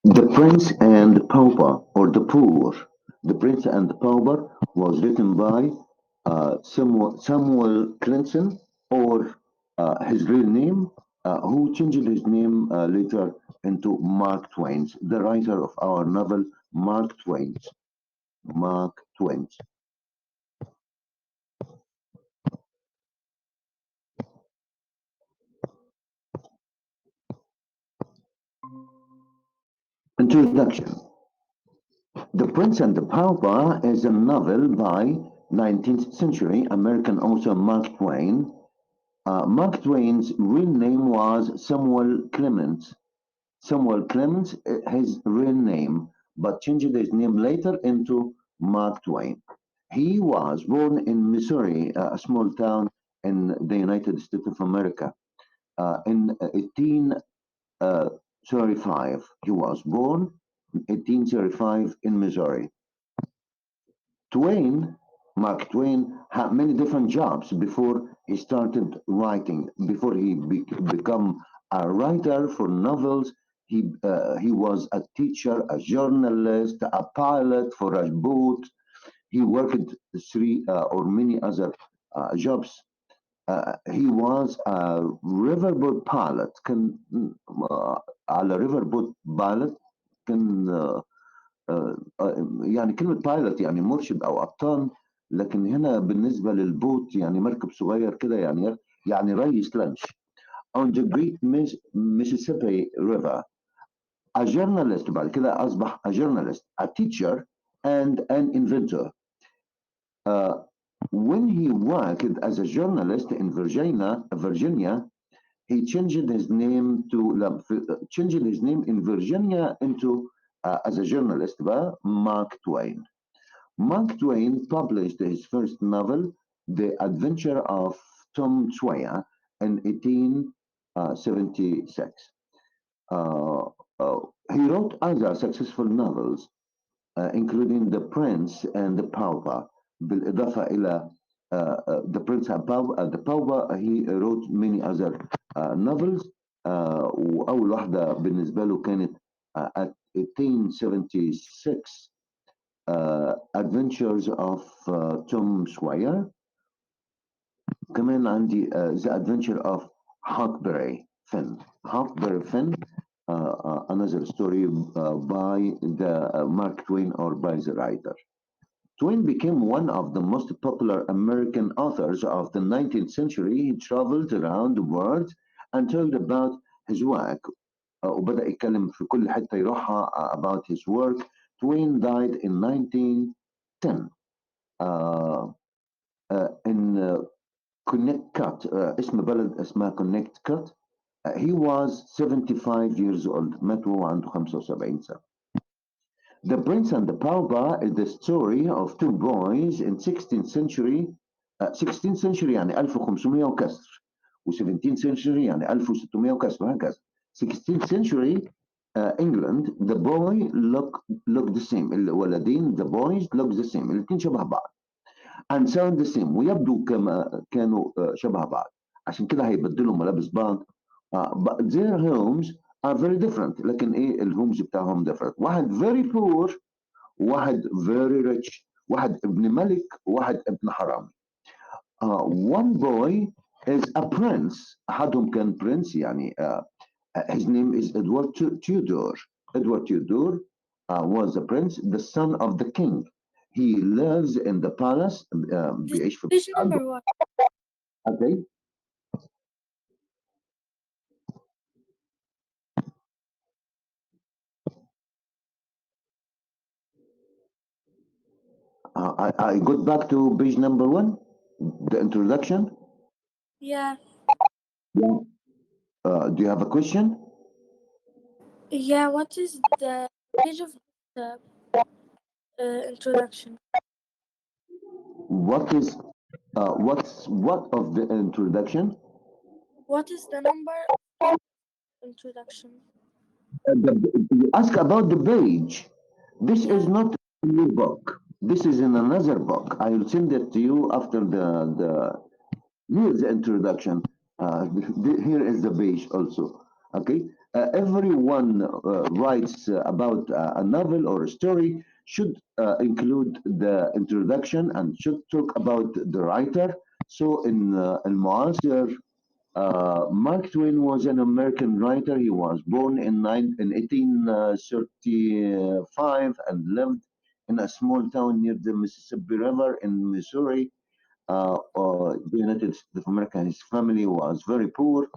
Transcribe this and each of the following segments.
The Prince and the Pauper, or The Poor. The Prince and the Pauper was written by Samuel Clinton, or his real name, who changed his name later into Mark Twain, the writer of our novel Mark Twain. Mark Twain. Introduction. The Prince and the Pauper is a novel by 19th century American author Mark Twain. Mark Twain's real name was Samuel Clemens. Samuel Clemens, his real name, but changed his name later into Mark Twain. He was born in Missouri, a small town in the United States of America, in 1835. He was born in 1835 in Missouri. Twain, Mark Twain, had many different jobs before he started writing. Before he become a writer for novels, he was a teacher, a journalist, a pilot for a boat. He worked three or many other jobs. He was a riverboat pilot. كان على riverboat pilot كان يعني كلمة بايلوت يعني مرشد أو قبطان، لكن هنا بالنسبة للبوت يعني مركب صغير كده، يعني ريس لانش. On the Great Mississippi River. A journalist، بعد كده أصبح a journalist, a teacher and an inventor. Uh, when he worked as a journalist in Virginia, he changed his name in Virginia into as a journalist بقى Mark Twain. Mark Twain published his first novel, The Adventure of Tom Sawyer, in 1876. Uh, he wrote other successful novels, including The Prince and the Pauper. بالإضافة إلى The Prince and the Pauper, he wrote many other novels. وأول واحدة بالنسبة له كانت at 1876 Adventures of Tom Sawyer. كمان عندي The Adventure of Huckleberry Finn. Huckleberry Finn, another story by the Mark Twain or by the writer. Twain became one of the most popular American authors of the 19th century. He traveled around the world and told about his work. وبدأ يتكلم في كل حتة يروحها about his work. Twain died in 1910 in Connecticut. اسم بلد اسمها Connecticut. He was 75 years old. مات وهو عنده 75 سنة. The Prince and the Pauper is the story of two boys in 16th century. 16th century يعني 1500 وكسر، و 17th century يعني 1600 وكسر، وهكذا. 16th century England, the boy look the same. الولدين the boys look the same. الاثنين شبه بعض. And sound the same. ويبدو كما كانوا شبه بعض. عشان كده هيبدلوا ملابس بعض. But their homes are very different. لكن ايه الهومز بتاعهم different. واحد very poor وواحد very rich. واحد ابن ملك وواحد ابن حرامي. One boy is a prince. أحدهم كان prince يعني his name is Edward Tudor. Edward Tudor was a prince, the son of the king. He lives in the palace. بيعيش في Page number one. Okay. I got back to page number one, the introduction. Yeah. Yeah. Do you have a question? Yeah, what is the page of the introduction? What is what of the introduction? What is the number of introduction? You ask about the page. This is Yeah. not in your book. This is in another book. I will send it to you after the here's the introduction. Here is the page also. Okay, everyone writes about a novel or a story should include the introduction and should talk about the writer. So in Muasir, Mark Twain was an American writer. He was born in 1835 and lived in a small town near the Mississippi River in Missouri, the United States of America. His family was very poor.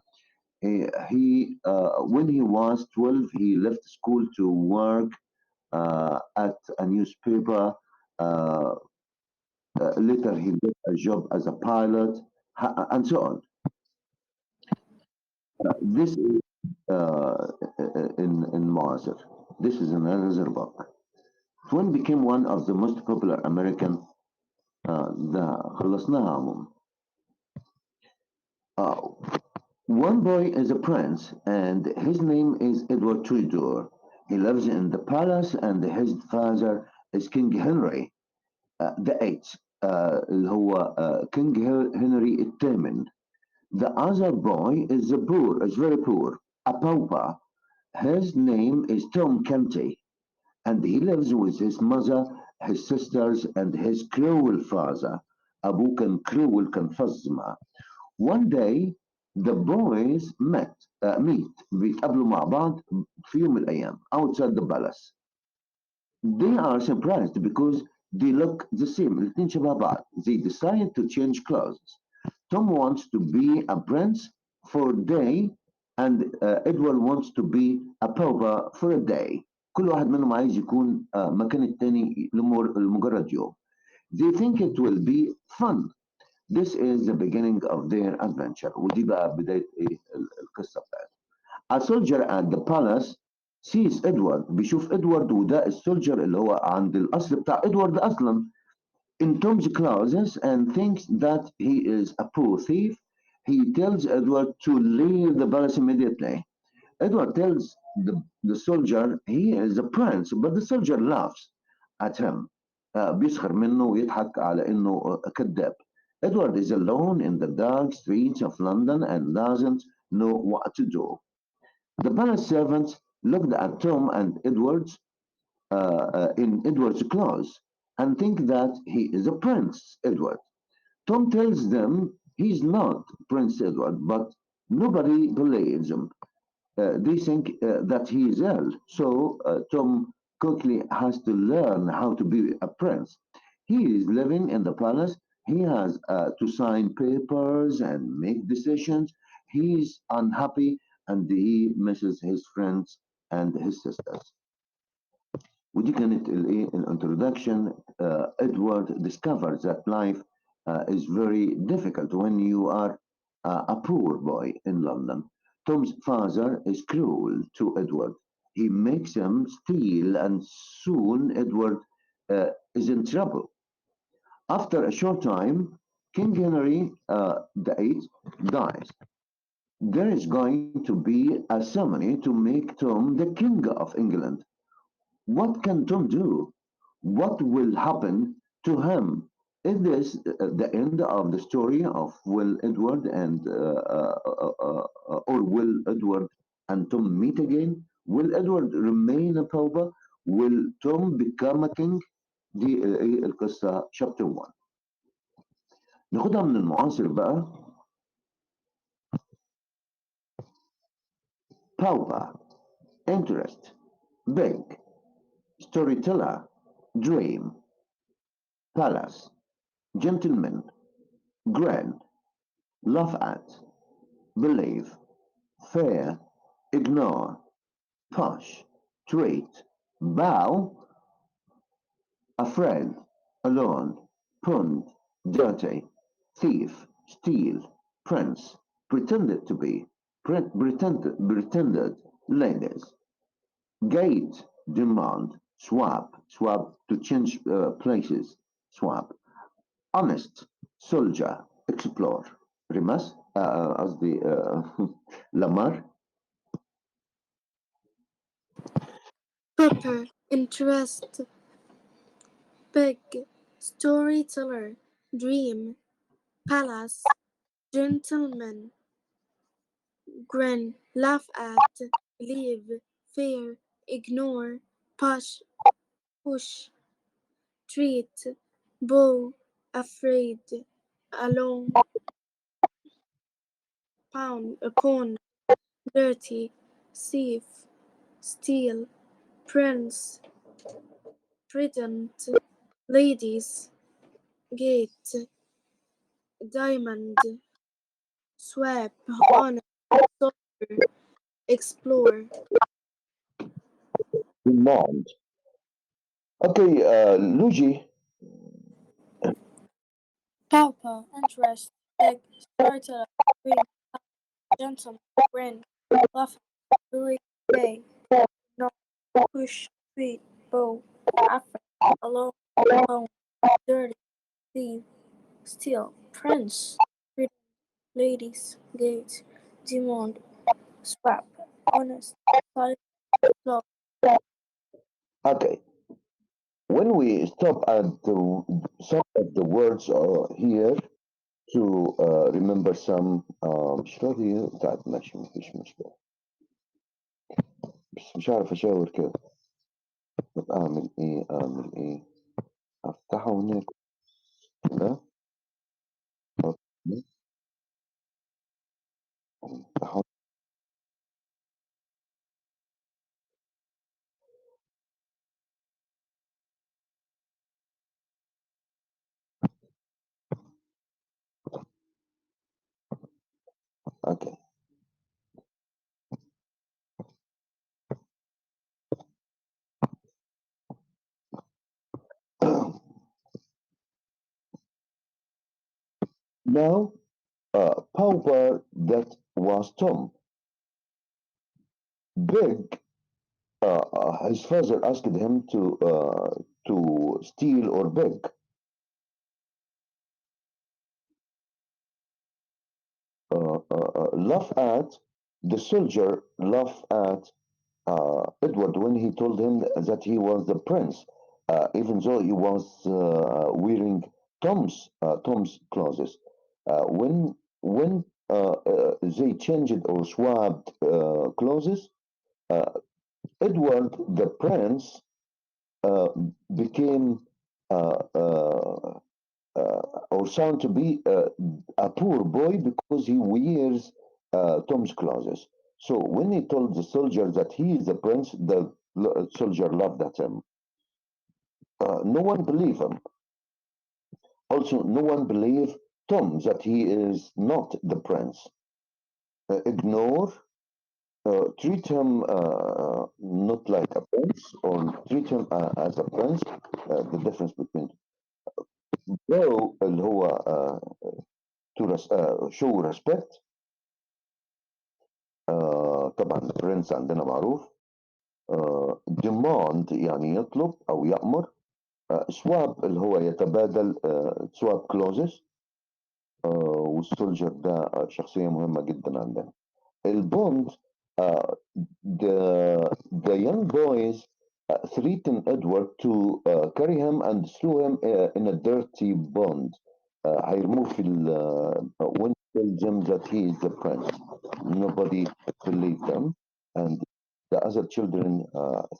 When he was 12, he left school to work at a newspaper. Uh, Later, he got a job as a pilot, and so on. This is in Moazir. This is in another book. Twin became one of the most popular American. ده خلصناها عموما. Uh, One boy is a prince, and his name is Edward Tudor. He lives in the palace, and his father is King Henry the Eighth, اللي هو King Henry الثامن. The other boy is very poor, a pauper. His name is Tom Canty, and he lives with his mother, his sisters, and his cruel father. أبوه كان cruel كان فظ معاه. One day the boys meet بيتقابلوا مع بعض في يوم من الأيام outside the palace. They are surprised because they look the same. الاتنين شبه بعض. They decide to change clothes. Tom wants to be a prince for a day and Edward wants to be a pauper for a day. كل واحد منهم عايز يكون مكان التاني لمجرد يوم. They think it will be fun. This is the beginning of their adventure. ودي بقى بداية ايه القصة بتاعتهم. A soldier at the palace sees Edward. بيشوف إدوارد وده السولجر اللي هو عند القصر بتاع إدوارد أصلا in Tom's clothes and thinks that he is a poor thief. He tells Edward to leave the palace immediately. Edward tells the soldier he is a prince, but the soldier laughs at him. بيسخر منه ويضحك على إنه كذاب. Edward is alone in the dark streets of London and doesn't know what to do. The palace servants looked at Tom and in Edward's clothes and think that he is a Prince Edward. Tom tells them he's not Prince Edward, but nobody believes him. They think that he is ill, so Tom quickly has to learn how to be a prince. He is living in the palace. He has to sign papers and make decisions. He's unhappy and he misses his friends and his sisters. ودي كانت الايه الانترودكشن. Edward discovers that life is very difficult when you are a poor boy in London. Tom's father is cruel to Edward. He makes him steal, and soon Edward is in trouble. After a short time, King Henry the Eighth dies. There is going to be a ceremony to make Tom the King of England. What can Tom do? What will happen to him? Is this the end of the story of Will Edward or will Edward and Tom meet again? Will Edward remain a pauper? Will Tom become a king? دي ايه القصة chapter 1. ناخدها من المعاصر بقى. pauper, interest, big, storyteller, dream, palace, gentleman, grand, laugh at, believe, fair, ignore, push, treat, bow, afraid, alone, pund, dirty, thief, steal, prince, pretended to be, pretended, ladies, gate, demand, swap to change places, swap, honest, soldier, explore, رماس قصدي لمار. Proper, interest, big, storyteller, dream, palace, gentleman, grin, laugh at, leave, fear, ignore, push, treat, bow, afraid, alone, pawn, dirty, thief, steal, prince, trident, ladies, gate, diamond, swap, honor, soldier, explore. Demand. Okay, Luigi. Pauper, interest, egg, storyteller, green, gentleman, grin, laugh, believe, gay, no, push, tweet, bow, after, alone, home, dirty, thief, steal, prince, freedom, ladies, gate, demand, swap, honest, solid, love. Okay. When we stop at some of the words here to remember some مش راضي طيب ماشي مفيش مشكلة بس مش عارف أشاور كده طب أعمل إيه أفتحه هناك كده أفتحه Okay. Now, Pauper, that was Tom. Big, his father asked him to steal or beg. Laugh at the soldier. Laugh at Edward when he told him that he was the prince, even though he was wearing Tom's clothes. When they changed or swapped clothes, uh, Edward the prince uh, became uh, uh, or sound to be a poor boy because he wears Tom's clothes. So when he told the soldier that he is the prince, the soldier laughed at him. No one believed him. Also, no one believed Tom that he is not the prince. Ignore, treat him not like a prince, or treat him as a prince. The difference between though اللي هو show respect. طبعا البرنس عندنا معروف. demand يعني يطلب او يأمر. swap اللي هو يتبادل swap clauses. والسولجر ده شخصية مهمة جدا عندنا. البوند the young boys threatened Edward to carry him and threw him in a dirty pond. هيرموه في when he told them that he is the prince. Nobody believed them, and the other children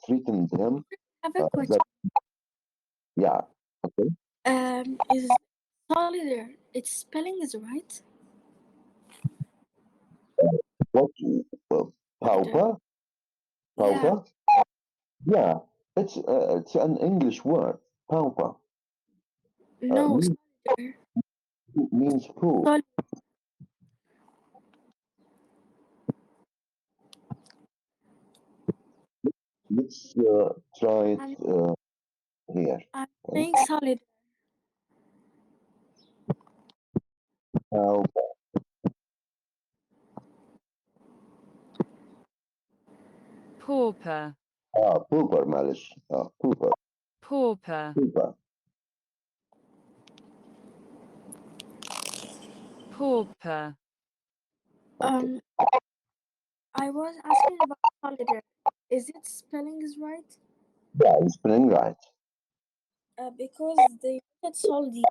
threatened him. I have a question. Yeah, okay. Is solitaire, its spelling is right? What? Pauper? Pauper? Yeah, it's an English word. Pauper No, means, solitaire. means poor. Let's try it here. I'm saying solid. Pauper. pauper, Pauper معلش. Pauper. pauper, Pauper. pauper, Okay. I was asking about solitaire. Is its spelling is right? Yeah, it's spelling right. Because they said solitaire.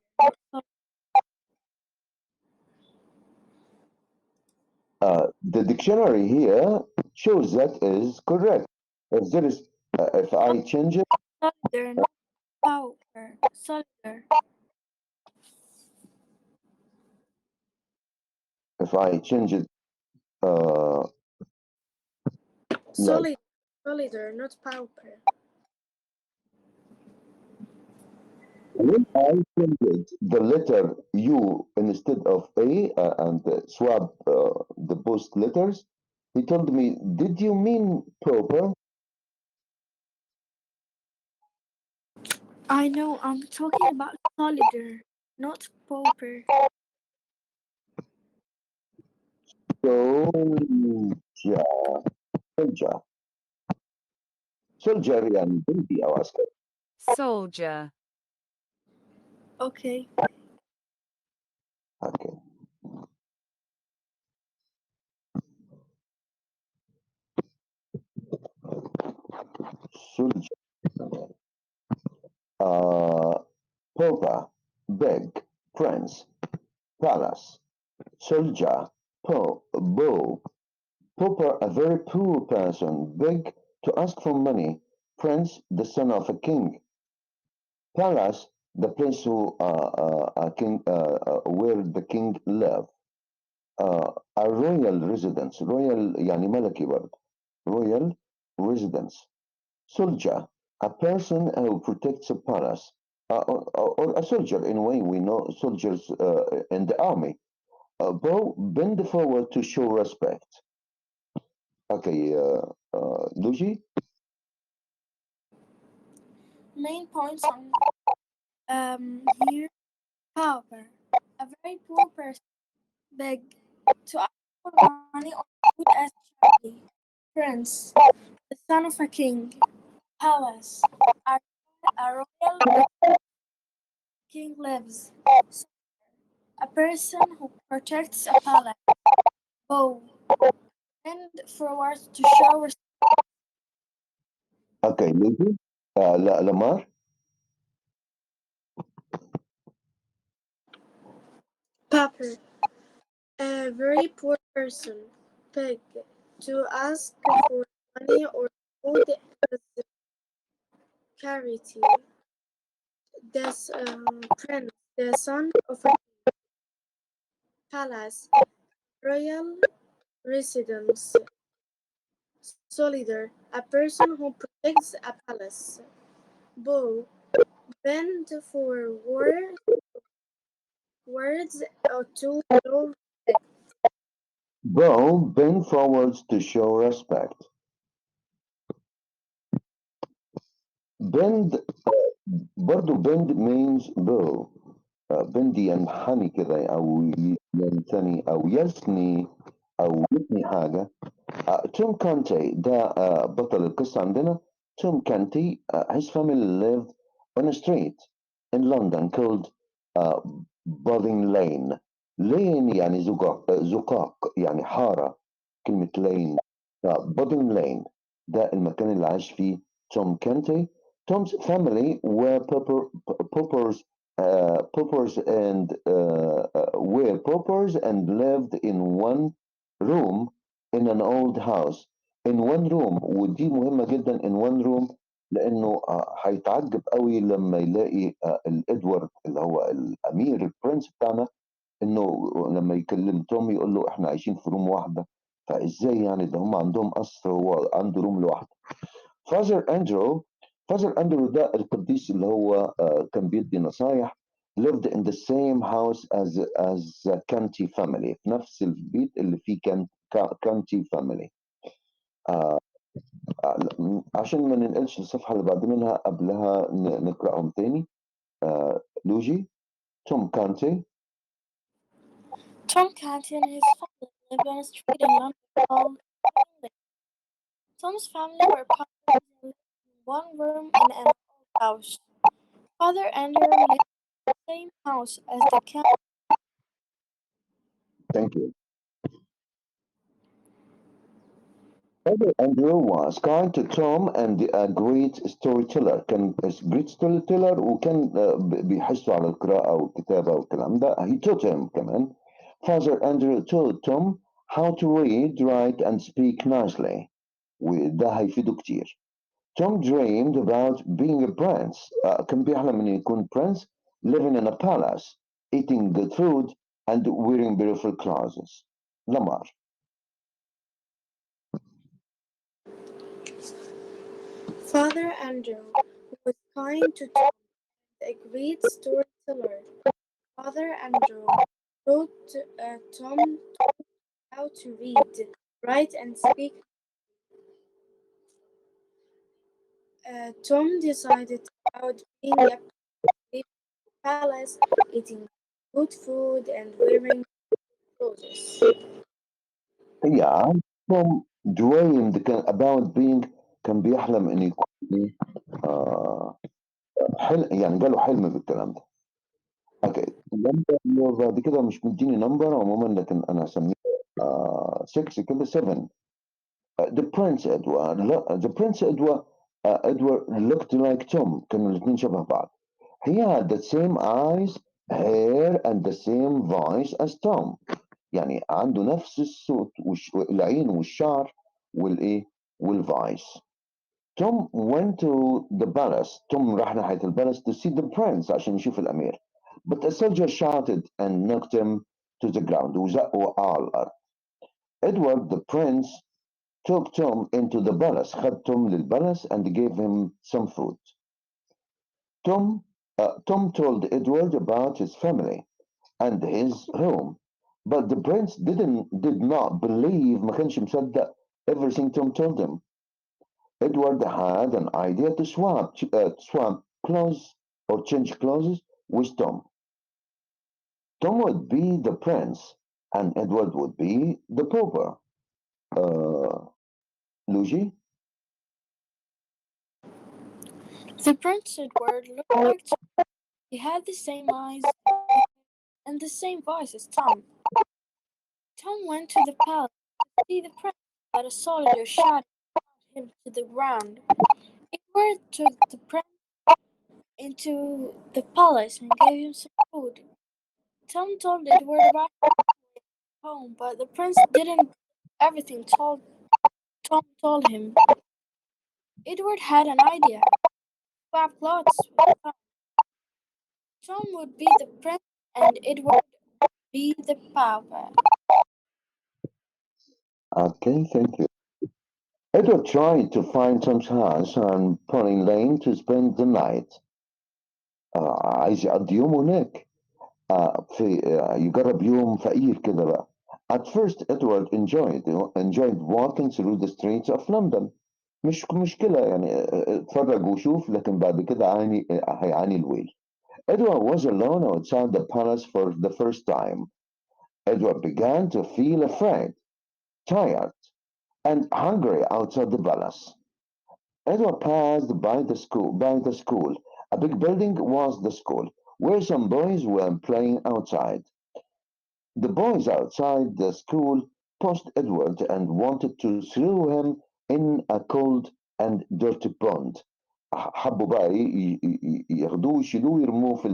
The dictionary here shows that is correct. If there is, if I change it, Solider, not pauper. Solider. if I change it, like Solid. Solider, not pauper. when I change the letter U instead of A and swap the both letters, he told me, "Did you mean proper?" I know, I'm talking about solider, not pauper. Soldier, soldier, soldier يعني جندي أو عسكري. soldier, Okay. Okay. Soldier. Pauper, beg, prince, palace, soldier, bow. Pauper, a very poor person, beg to ask for money. Prince, the son of a king. Palace, the place where the king lived. A royal residence. Royal يعني ملكي برضه. Royal residence. Soldier, a person who protects a palace. Or a soldier, in a way, we know soldiers in the army. Bow, bend forward to show respect. Okay, Luigi? Main points on here. Pauper, a very poor person, beg to ask for money or food as charity. Prince, the son of a king. Palace, a, a royal king lives. A person who protects a palace. Bow, bend forward to show respect. Okay, Luigi? Lamar? Pauper, a very poor person, beg to ask for money or food as charity. This prince, the son of a palace, royal residence. Soldier, a person who protects a palace. Bow, bend for words or to show respect. Bow, bend forwards to show respect. Bend, برضو bend means bow. bend ينحني كده أو ينثني أو يثني أو يثني حاجة. توم كانتي ده بطل القصة عندنا. توم كانتي his family lived on a street in London called uh, Bowling Lane. Lane يعني زقاق يعني حارة. كلمة lane. Bowling Lane ده المكان اللي عاش فيه توم كانتي. Tom's family were paupers and lived in one room in an old house. In one room, ودي مهمة جدا. in one room لأنه هيتعجب قوي لما يلاقي الإدوارد اللي هو الأمير البرنس بتاعنا، إنه لما يكلم توم يقول له إحنا عايشين في روم واحدة. فإزاي يعني ده هم عندهم قصر وهو عنده روم لوحده. فازر أندرو فازر أندرو ده القديس اللي هو كان بيدي نصايح. lived in the same house as the Canty family. في نفس البيت اللي فيه كانتي family. عشان ما ننقلش الصفحة اللي بعد منها قبلها نقرأهم تاني. لوجي. توم كانتي. Tom Canty and his family lived on a street in London called Ealing. Tom's family were partners and lived in one room in an old house. Father Andrew lived in the same house as the cat. Thank you. Father Andrew was kind to Tom and a great storyteller. كان great storyteller وكان بيحسوا على القراءة والكتابة والكلام ده. He taught him كمان. Father Andrew told Tom how to read, write and speak nicely. وده هيفيده كتير. Tom dreamed about being a prince. كان بيحلم إنه يكون prince, living in a palace, eating good food and wearing beautiful clothes. لمار. Father Andrew was kind to Tom, a great storyteller. Father Andrew taught Tom how to read, write, and speak. Tom decided about being a palace, eating good food, and wearing clothes. Yeah, Tom dreamed about being, كان بيحلم إنه يكون آه حلم، يعني جاله حلم بالكلام ده. اوكي نمبر بعد كده مش مديني نمبر عموما، لكن انا هسميه 6 كده 7. The Prince Edward. لا The Prince Edward. Edward looked like Tom. كانوا الاثنين شبه بعض. He had the same eyes, hair and the same voice as Tom. يعني عنده نفس الصوت والعين والشعر والايه والفويس. Tom went to the palace. Tom راح ناحية البلس to see the prince عشان يشوف الأمير. But a soldier shouted and knocked him to the ground. وزقه على الأرض. Edward the prince took Tom into the palace. خد توم للبلس and gave him some food. Tom told Edward about his family and his home. But the prince did not believe. ما كانش مصدق everything Tom told him. Edward had an idea to swap clothes or change clothes with Tom. Tom would be the prince and Edward would be the pauper. Luigi? The Prince Edward looked like Tom. He had the same eyes and the same voice as Tom. Tom went to the palace to see the prince, but a soldier shot him to the ground. Edward took the prince into the palace and gave him some food. Tom told Edward about his home, but the prince didn't everything Tom told him. Edward had an idea. Swap clothes with Tom. Tom would be the prince and Edward be the pauper. Okay, thank you. Edward tried to find Tom's house on Pony Lane to spend the night. عايز يقضي يوم هناك. يجرب يوم فقير كده بقى. At first Edward enjoyed walking through the streets of London. مش مشكلة يعني اتفرج وشوف، لكن بعد كده هيعاني الويل. Edward was alone outside the palace for the first time. Edward began to feel afraid, tired, and hungry outside the palace. Edward passed by the school. A big building was the school, where some boys were playing outside. The boys outside the school pushed Edward and wanted to throw him in a cold and dirty pond. حبوا بقى ياخدوه ويشيلوه ويرموه في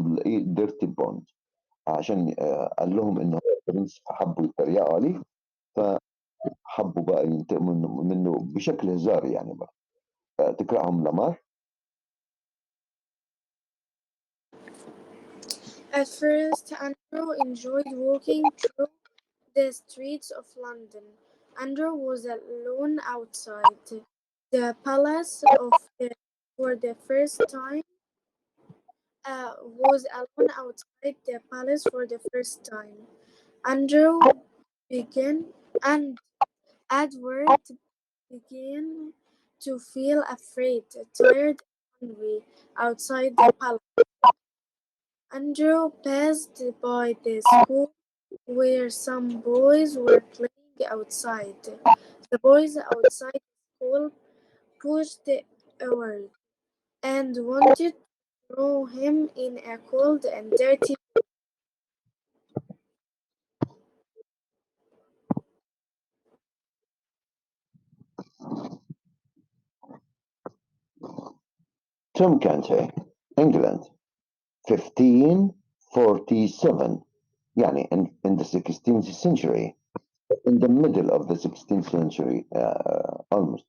dirty pond عشان قال لهم ان هو برنس، فحبوا يتريقوا عليه، فحبوا بقى ينتقموا منه بشكل هزار يعني بقى. تقرأهم لمار. At first, Andrew enjoyed walking through the streets of London. Andrew was alone outside the palace for the first time. Was alone outside the palace for the first time. Andrew began and Edward began to feel afraid, tired, and hungry outside the palace. Andrew passed by the school where some boys were playing outside. The boys outside the school pushed Edward and wanted to throw him in a cold and dirty. Tom Canty, England, 1547. يعني in the 16th century. in the middle of the 16th century, almost.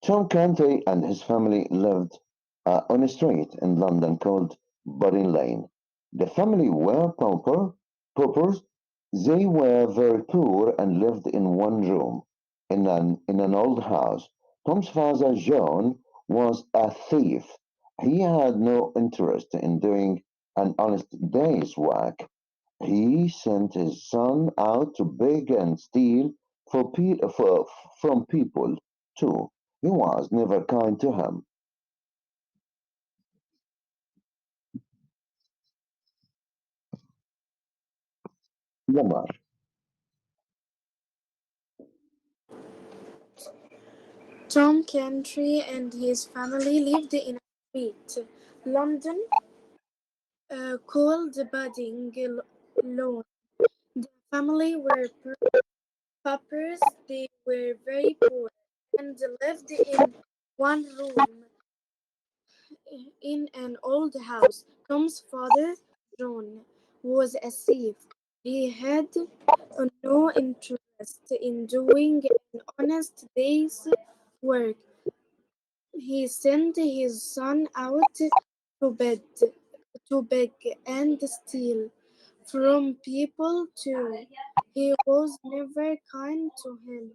Tom Canty and his family lived on a street in London called Bury Lane. The family were paupers. They were very poor and lived in one room in an old house. Tom's father, John, was a thief. He had no interest in doing an honest day's work. He sent his son out to beg and steal from people too. He was never kind to him. Lamar. Tom Cantry and his family lived in a street, London, called Budding Lawn. The family were paupers. They were very poor and lived in one room in an old house. Tom's father, John, was a thief. He had no interest in doing an honest day's work. He sent his son out to beg and steal from people too. He was never kind to him.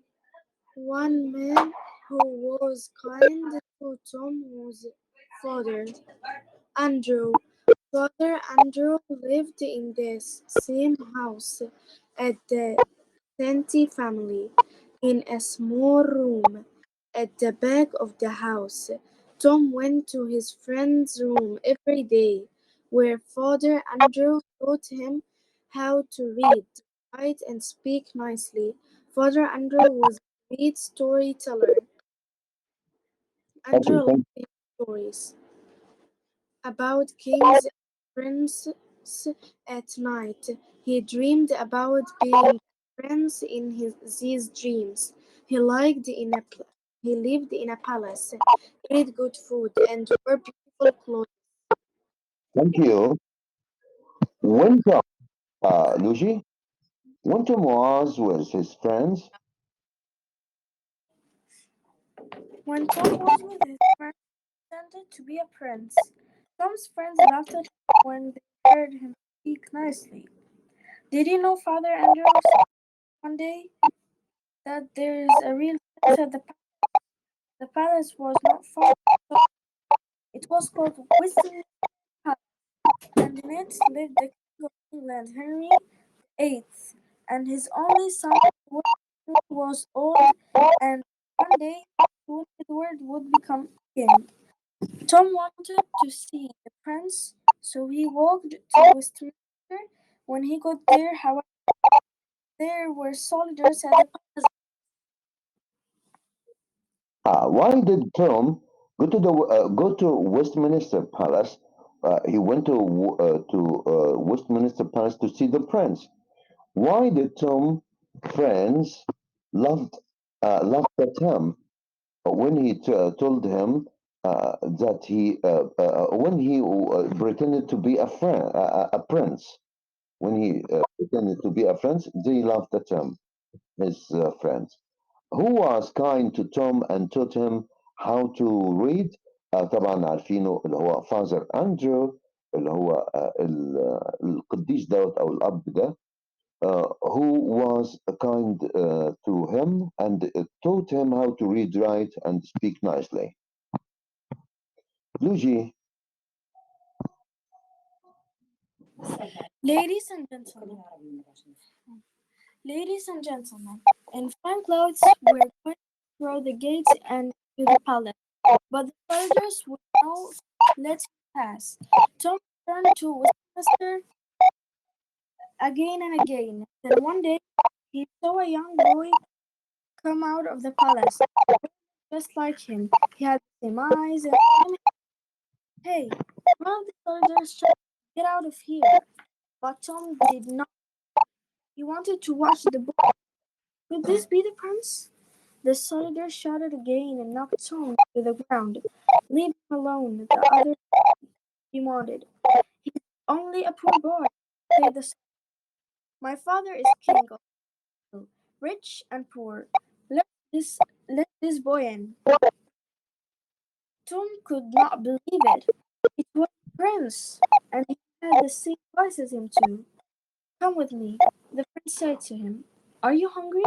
One man who was kind to Tom was father Andrew. Father Andrew lived in this same house at the Santi family in a small room at the back of the house. Tom went to his friend's room every day, where Father Andrew taught him how to read, write, and speak nicely. Father Andrew was a great storyteller. Okay, Andrew loved stories about kings and princes at night. He dreamed about being a prince in these dreams. He lived in a he lived in a palace, ate good food, and wore beautiful clothes. thank you. When Tom, Luigi, when Tom was with his friends, When Tom was with his friends, he pretended to be a prince. Tom's friends laughed at him when they heard him speak nicely. Did you know Father Andrew said one day that there is a real prince at the palace? The palace was not far. It was called Westminster Palace, and in it lived the King of England, Henry VIII, and his only son Edward was old, and one day soon Edward would become king. Tom wanted to see the prince, so he walked to Westminster. When he got there, however, there were soldiers at the palace. why did Tom go to Westminster Palace? He went to Westminster Palace to see the prince. Why did Tom friends loved laughed at him when he told him that he when he pretended to be a prince? When he pretended to be a prince, they laughed at him, his friends. Who was kind to Tom and taught him how to read. طبعا عارفينه اللي هو فازر اندرو اللي هو القديس دوت او الاب ده who was kind to him and taught him how to read, write, and speak nicely. Luigi, Ladies and gentlemen, ladies and gentlemen, in fine clothes were going through the gates and to the palace, but the soldiers would not let him pass. Tom returned to Westminster again and again. Then one day he saw a young boy come out of the palace, just like him. He had the same eyes and same hair. Hey, one of the soldiers shouted, "Get out of here!" But Tom did not. He wanted to watch the boy. Could this be the prince? The soldier shouted again and knocked Tom to the ground. "Leave him alone," the other demanded. "He's only a poor boy," said the soldier. "My father is king of you. rich and poor. Let let this boy in. Tom could not believe it. It was a prince, and he had the same voice as him too. Come with me, the prince said to him. Are you hungry?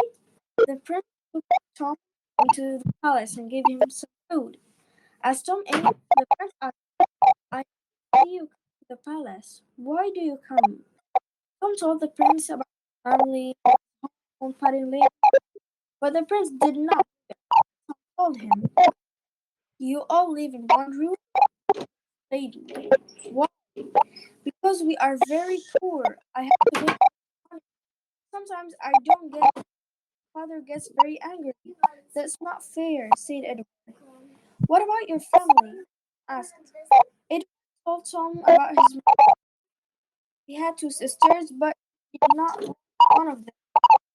The prince took Tom into the palace and gave him some food. As Tom ate, the prince asked, I see you come to the palace. Why do you come? Tom told the prince about his family and parting later, but the prince did not. Tom told him, you all live in one room, lady. Why? Because we are very poor. I have to wait. Sometimes I don't get it. Father gets very angry. That's not fair, said Edward. What about your family? Asked. Edward told Tom about his mother. He had two sisters, but he did not like one of them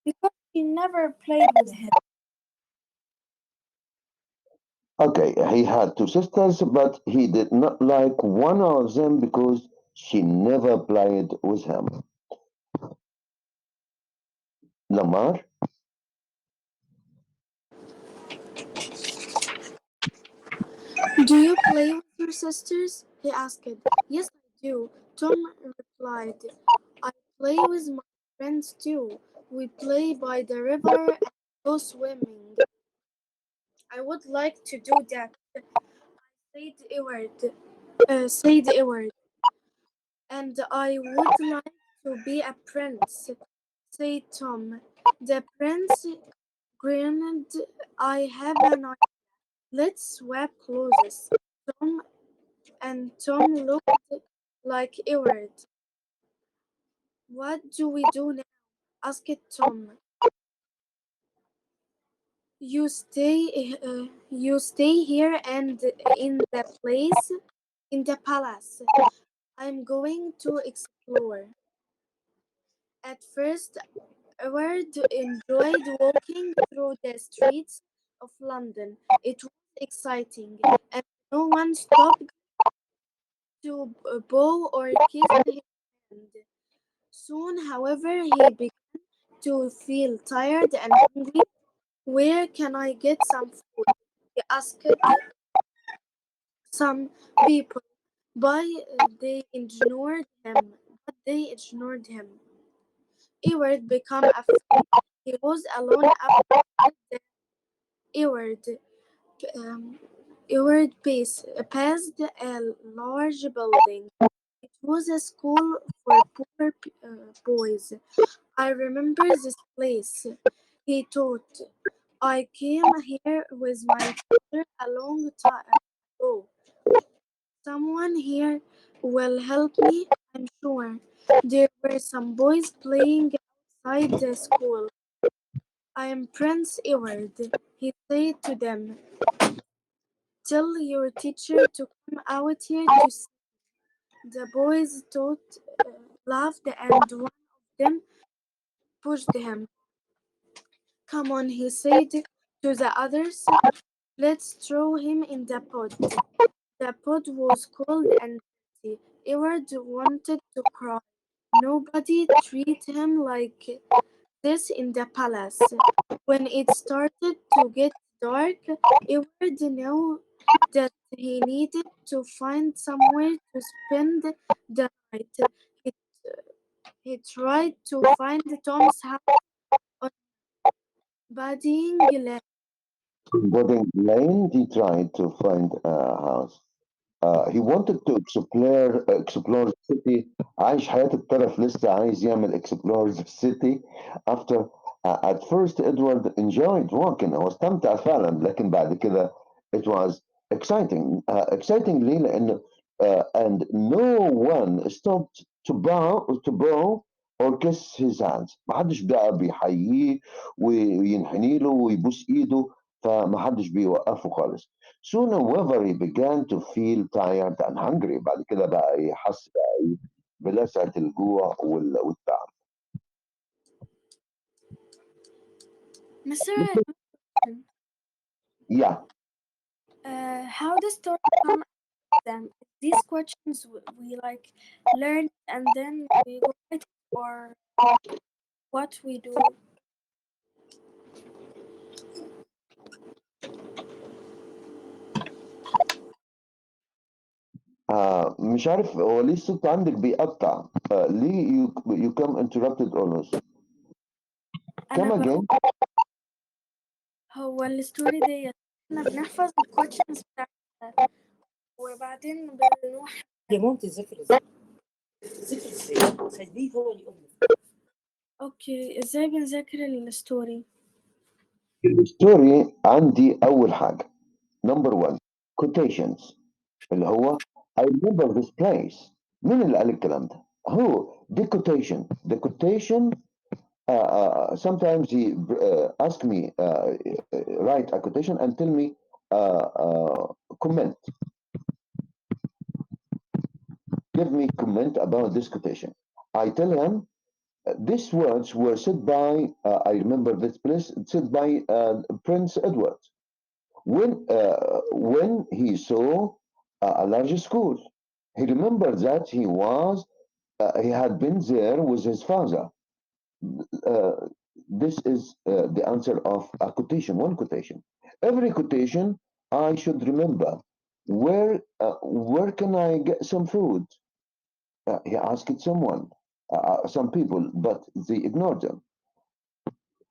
because she never played with him. Okay, he had two sisters, but he did not like one of them because she never played with him. Lamar? Do you play with your sisters? He asked. Yes, I do. Tom replied. I play with my friends too. We play by the river and go swimming. I would like to do that, said Edward. Said Edward. And I would like to be a prince, said Tom. The prince grinned. I have an idea. Let's swap clothes. Tom Tom looked like Edward. What do we do now? Asked Tom. You stay here and in the place, in the palace. I'm going to explore. At first, Edward enjoyed walking through the streets of London. It was exciting, and no one stopped to bow or kiss his hand. Soon, however, he began to feel tired and hungry. Where can I get some food? He asked some people, but they ignored him. Edward became afraid. He was alone after the Edward. Um, Edward passed a large building. It was a school for poor boys. I remember this place. He thought, I came here with my father a long time ago. Someone here will help me, I'm sure. There were some boys playing outside the school. I am Prince Edward, he said to them. Tell your teacher to come out here to see. The boys laughed, and one of them pushed him. Come on, he said to the others. Let's throw him in the pot. The pot was cold and dirty. Edward wanted to cry. Nobody treated him like this in the palace. When it started to get dark, Edward knew that he needed to find somewhere to spend the night. He, he tried to find Tom's house on Budding Lane. Boarding Lane, he tried to find a house. He wanted to explore the city. عايش حياة الترف لسه عايز يعمل explore the city after at first Edward enjoyed walking هو استمتع فعلا لكن بعد كده it was exciting ليه لأنه and no one stopped to bow or kiss his hands ما حدش بقى بيحييه وينحني له ويبوس ايده فما حدش بيوقفه خالص. Soon, however, he began to feel tired and hungry. بعد كده بقى يحس بقى إيه بلسعة الجوع والتعب. Mr. Yeah, How the story come them? These questions we like learn and then we go write it or what we do. مش عارف هو ليه الصوت عندك بيقطع. ليه you come interrupted always. أنا come بقول again. هو الستوري دي احنا بنحفظ الكوتشنز بتاعتها وبعدين بنروح. يا ماما تذاكر ازاي؟ تذاكر ازاي؟ خليه هو اللي يقول لك. اوكي، ازاي بنذاكر الستوري؟ الستوري عندي أول حاجة number one quotations اللي هو I remember this place. مين اللي قال الكلام ده؟ هو the quotation. The quotation sometimes he ask me write a quotation and tell me comment. Give me comment about this quotation. I tell him these words were said by I remember this place said by Prince Edward when he saw a large school. He remembered that he had been there with his father. Uh, this is the answer of a quotation, one quotation. Every quotation I should remember. Where can I get some food? He asked someone, some people, but they ignored them.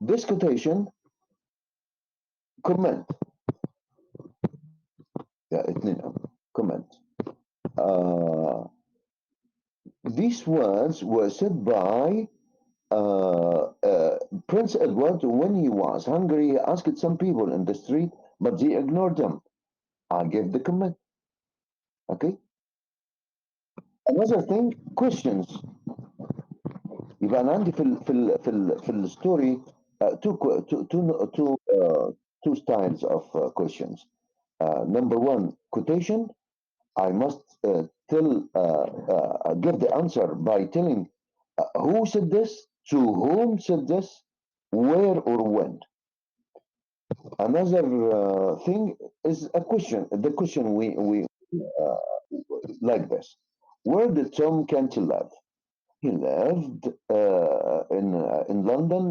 This quotation, comment. Comment. Uh, these words were said by Prince Edward when he was hungry. He asked some people in the street, but they ignored him. I gave the comment. Okay. Another thing, questions. يبقى أنا عندي في الستوري two styles of questions. Number one, quotation. I must give the answer by telling who said this, to whom said this, where or when. Another thing is a question. The question we like this. Where did Tom Canty live? He lived in London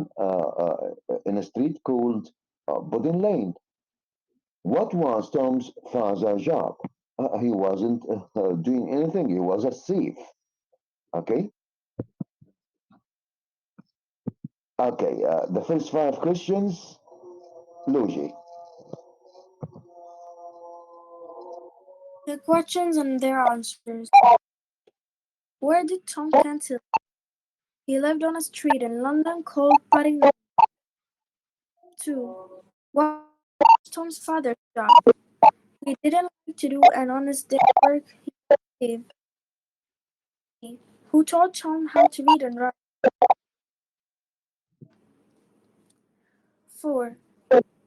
in a street called Pudding Lane. What was Tom's father's job? He wasn't doing anything. He was a thief. Okay. Okay. The first 5 questions, Luigi. The questions and their answers. Where did Tom Kent live? He lived on a street in London called Pudding Lane. 2. What was Tom's father's job? He didn't like to do an honest day's work. He was a thief. 3. Who taught Tom how to read and write? 4.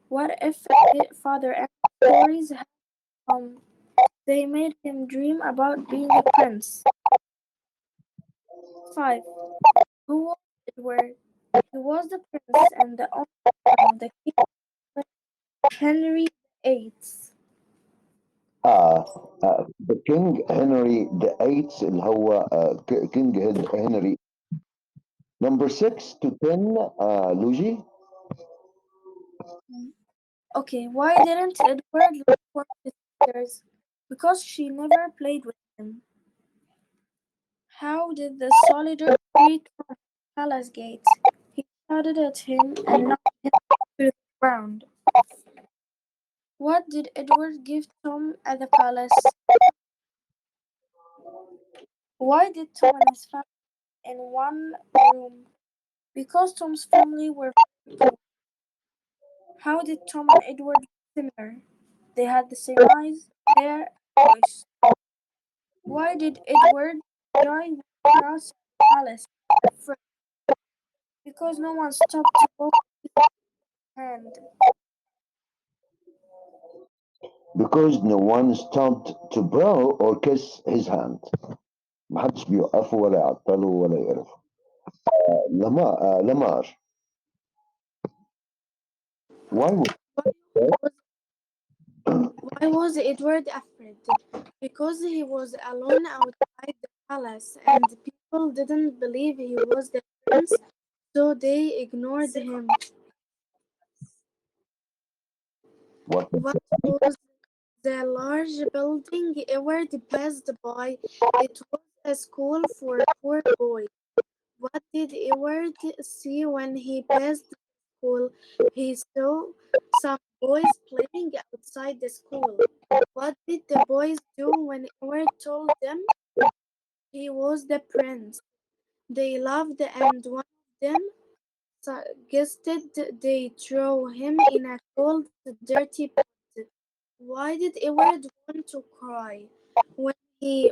What if father and stories had they made him dream about being a prince? 5. Who was Edward? He was the prince and the only son of the king Henry VIII. The King Henry the Eighth اللي هو King Henry. Number 6 to 10, Luigi. Okay, why didn't Edward like one of his sisters? Because she never played with him. How did the soldier treat Tom at the palace gate? He shouted at him and knocked him to the ground. What did Edward give Tom at the palace? Why did Tom and his family in one room? Because Tom's family were very poor. How did Tom and Edward look similar? They had the same eyes, hair, and voice. Why did Edward die walking outside the palace at first? Because no one stopped to hold his hand. Because no one stopped to blow or kiss his hand. محدش بيوقفه ولا يعطله ولا يقرفه. Lamar. Why Why was Edward afraid? Because he was alone outside the palace and people didn't believe he was the prince, so they ignored him. what What was the large building Edward passed by. It was a school for poor boys. What did Edward see when he passed the school? He saw some boys playing outside the school. What did the boys do when Edward told them he was the prince? They laughed, and one of them suggested they throw him in a cold, dirty pot. Why did Edward want to cry when he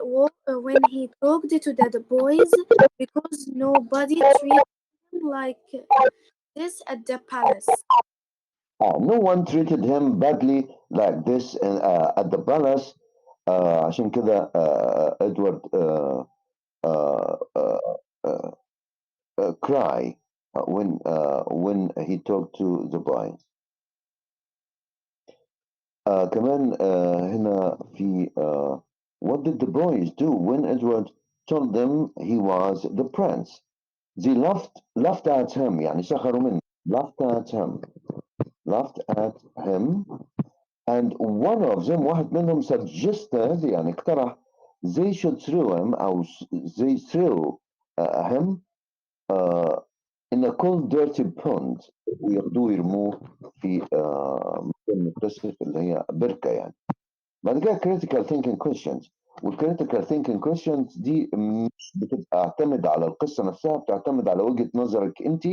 talked to the boys? Because nobody treated him like this at the palace. No one treated him badly like this at the palace. عشان كده Edward uh, uh, uh, cry when he talked to the boys. كمان هنا في what did the boys do when Edward told them he was the prince? They laughed at him يعني سخروا منه laughed at him and one of them واحد منهم suggested يعني اقترح they should throw him أو they threw him uh, in a cold dirty pond وياخدوه يرموه في مكان متسف اللي هي بركة يعني. بعد كده critical thinking questions والcritical thinking questions دي مش بتعتمد على القصة نفسها، بتعتمد على وجهة نظرك انت،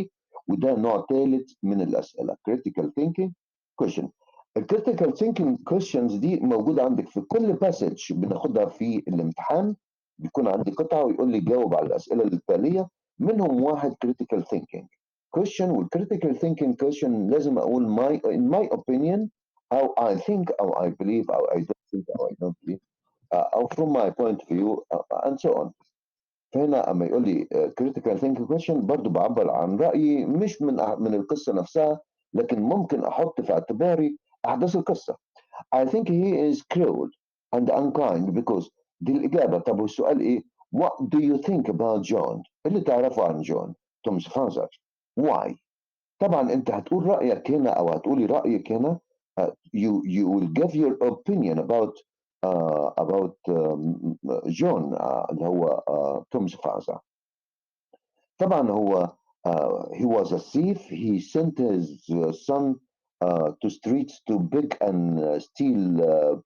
وده نوع ثالث من الأسئلة critical thinking question. الcritical thinking questions دي موجودة عندك في كل passage بناخدها في الامتحان، بيكون عندي قطعة ويقول لي جاوب على الأسئلة التالية، منهم واحد critical thinking question. والcritical thinking question لازم أقول in my opinion how I think أو I believe أو I don't think أو I don't believe أو from my point of view and so on. فهنا أما يقول لي critical thinking question برضو بعبر عن رأيي مش من القصة نفسها، لكن ممكن أحط في اعتباري أحداث القصة. I think he is cruel and unkind because دي الإجابة. طب والسؤال إيه؟ What do you think about John؟ اللي تعرفه عن جون Tom's father. Why؟ طبعا أنت هتقول رأيك هنا أو هتقولي رأيك هنا. You will give your opinion about John اللي هو Tom's father. طبعا هو he was a thief. He sent his son to streets to beg and steal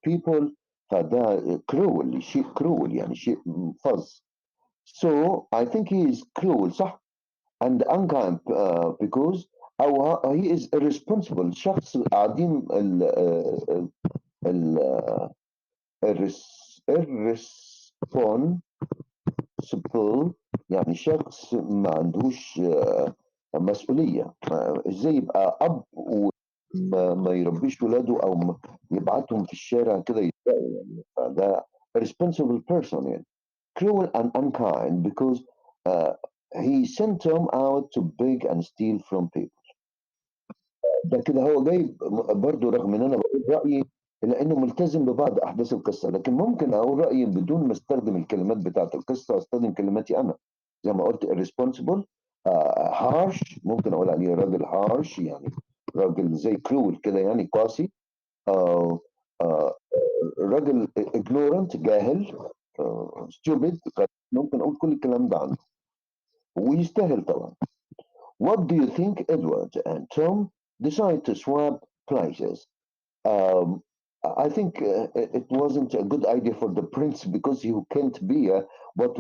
people. فده cruel، شيء cruel يعني شيء فظ. So I think he is cruel صح and unkind because أو he is irresponsible، شخص عديم ال irresponsible يعني شخص ما عندهوش مسؤولية. ازاي يبقى أب وما يربيش ولاده أو يبعتهم في الشارع كده يتبقوا يعني. فده irresponsible person يعني cruel and unkind because uh, he sent them out to beg and steal from people. ده كده هو جايب برضو رغم ان انا بقول رايي الا انه ملتزم ببعض احداث القصه، لكن ممكن اقول رايي بدون ما استخدم الكلمات بتاعت القصه، استخدم كلماتي انا زي ما قلت irresponsible harsh، ممكن اقول عليه راجل harsh يعني راجل زي cruel كده يعني قاسي. آه آه راجل ignorant جاهل stupid، ممكن اقول كل الكلام ده عنه ويستاهل طبعا. What do you think Edward and Tom decide to swap places? Um, I think it wasn't a good idea for the prince because he can't be what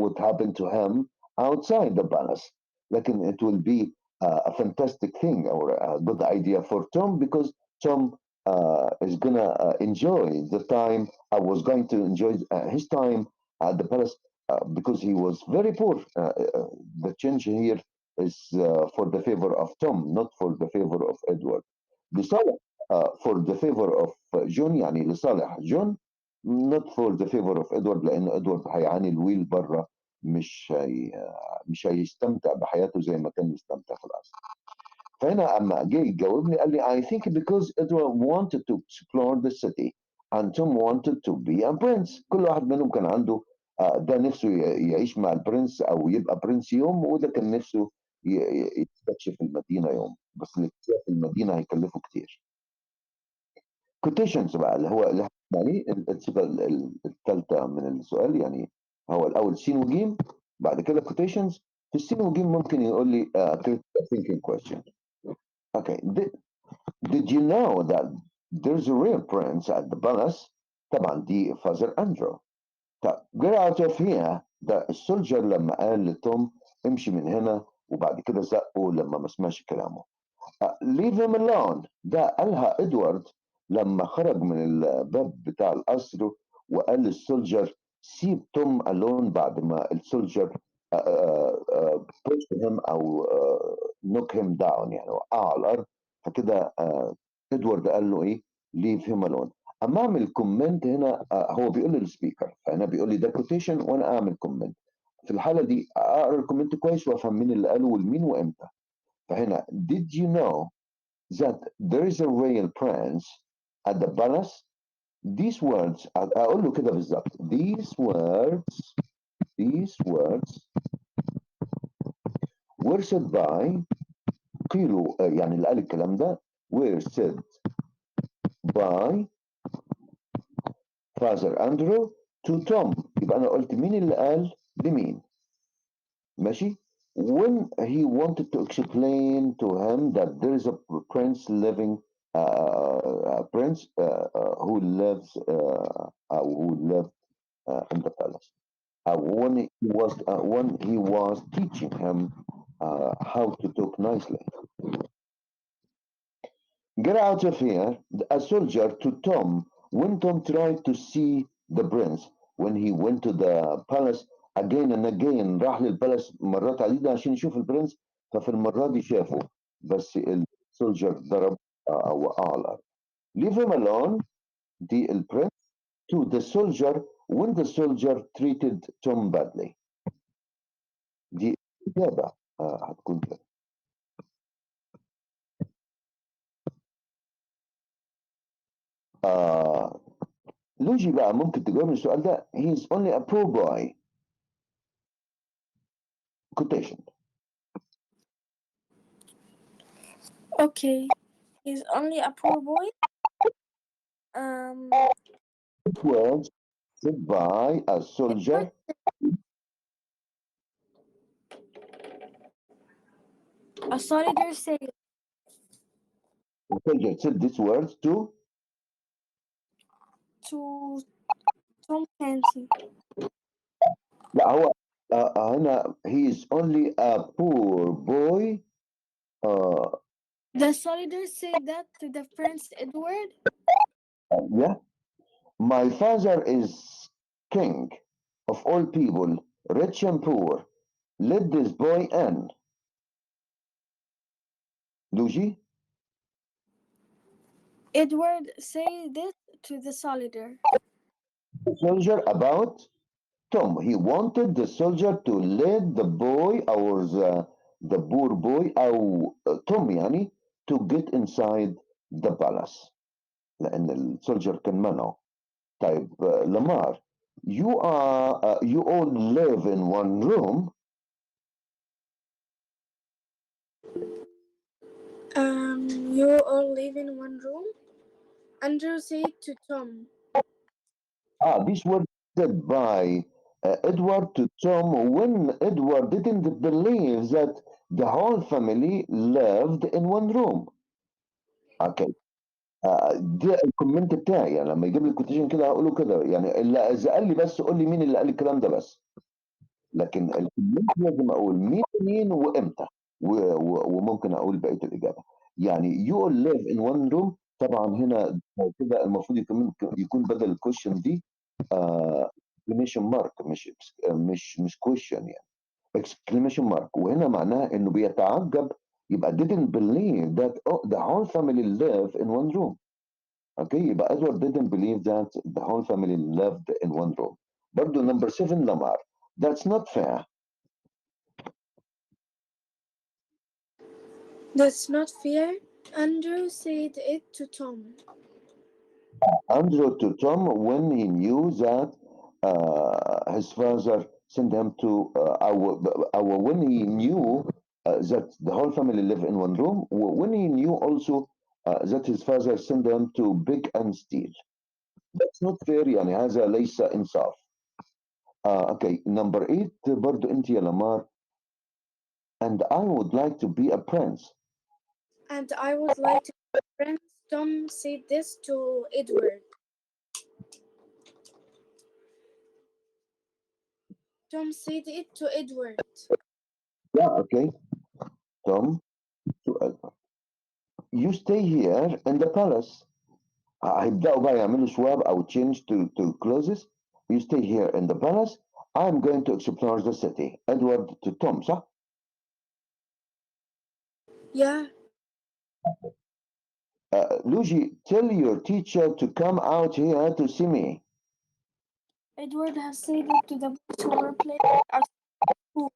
would happen to him outside the palace. Like it will be a fantastic thing or a good idea for Tom because Tom is gonna enjoy the time. I was going to enjoy his time at the palace because he was very poor. The change here is for the favor of Tom, not for the favor of Edward. لصالح for the favor of جون يعني لصالح جون not for the favor of Edward، لأن إدوارد هيعاني الويل بره، مش هيستمتع بحياته زي ما كان يستمتع في الأصل. فهنا أما جه يجاوبني قال لي I think because Edward wanted to explore the city and Tom wanted to be a prince. كل واحد منهم كان عنده ده نفسه يعيش مع البرنس أو يبقى برنس يوم، وده كان نفسه يستكشف المدينة يوم، بس الاكتشاف المدينة هيكلفه كتير. quotations بقى اللي هو يعني الصيغه الثالثه من السؤال، يعني هو الاول سين وجيم، بعد كده quotations. في السين وجيم ممكن يقول لي critical thinking question. Okay, did you know that there's a real prince at the palace؟ طبعا دي فازر اندرو. طب get out of here ده السولجر لما قال لتوم امشي من هنا، وبعد كده زقه لما ما سمعش كلامه. leave him alone ده قالها ادوارد لما خرج من الباب بتاع القصر وقال للسولجر سيب توم alone، بعد ما السولجر push him او knock him down، يعني وقعه على الارض. فكده ادوارد قال له ايه؟ leave him alone. اما اعمل كومنت هنا هو بيقول للسبيكر، فهنا بيقول لي ده كوتيشن وانا اعمل كومنت. في الحاله دي اقرا الكومنت كويس وافهم مين اللي قاله والمين وامتى. فهنا did you know that there is a real prince at the palace؟ these words اقول له كده بالظبط these words were said by قيلوا يعني اللي قال الكلام ده were said by father Andrew to Tom. يبقى انا قلت مين اللي قال لمين، ماشي. when he wanted to explain to him that there is a prince living a prince who lives who lived in the palace. When he was teaching him how to talk nicely. Get out of here, a soldier to Tom when Tom tried to see the prince. When he went to the palace again and again، راح للبلس مرات عديدة عشان يشوف البرنس، ففي المرة دي شافه بس السولجر ضرب أو وقع على الأرض. Leave him alone دي البرنس to the soldier when the soldier treated Tom badly. دي إجابة هتكون كده. لوجي بقى ممكن تجاوب من السؤال ده. he is only a poor boy. quotation. Okay, he's only a poor boy. Words said by a soldier. A soldier said The soldier said these words to Tom Clancy. لا هو هنا he is only a poor boy. The soldier said that to the Prince Edward. Yeah. My father is king of all people, rich and poor. Let this boy in. Luigi? Edward said this to the soldier. The soldier about Tom. He wanted the soldier to let the boy or the poor boy أو Tom يعني to get inside the palace لأن السولجر كان منعه. طيب لمار you all live in one room. You all live in one room? Andrew said to Tom. These were said by Edward to Tom when Edward didn't believe that the whole family lived in one room. Okay. ده الكومنت بتاعي، يعني لما يجيب لي الكوتيشن كده هقوله كده، يعني اللي اذا قال لي بس قول لي مين اللي قال الكلام ده بس، لكن الكومنت لازم اقول مين وامتى وممكن اقول بقيه الاجابه. يعني you all live in one room، طبعا هنا كده المفروض يكون بدل الكويشن دي exclamation mark، مش question يعني exclamation mark، وهنا معناها انه بيتعجب، يبقى didn't believe that the whole family live in one room. اوكي يبقى Edward didn't believe that the whole family lived in one room. برضه number 7 لمار. That's not fair. That's not fair. Andrew said it to Tom. Andrew to Tom when he knew that his father sent him to when he knew that the whole family live in one room, when he knew also that his father sent them to beg and steal. That's not fair يعني هذا ليس إنصاف. Okay, number 8 برضو أنت يا لمار. And I would like to be a prince. And I would like to be a prince. Tom said this to Edward. Tom said it to Edward. Yeah, okay. Tom to Edward. You stay here in the palace. هيبدأوا بقى يعملوا swap أو change to clothes. You stay here in the palace. I'm going to explore the city. Edward to Tom, صح؟ Yeah. Luigi, tell your teacher to come out here to see me. Edward has said it to the boys who were playing outside school.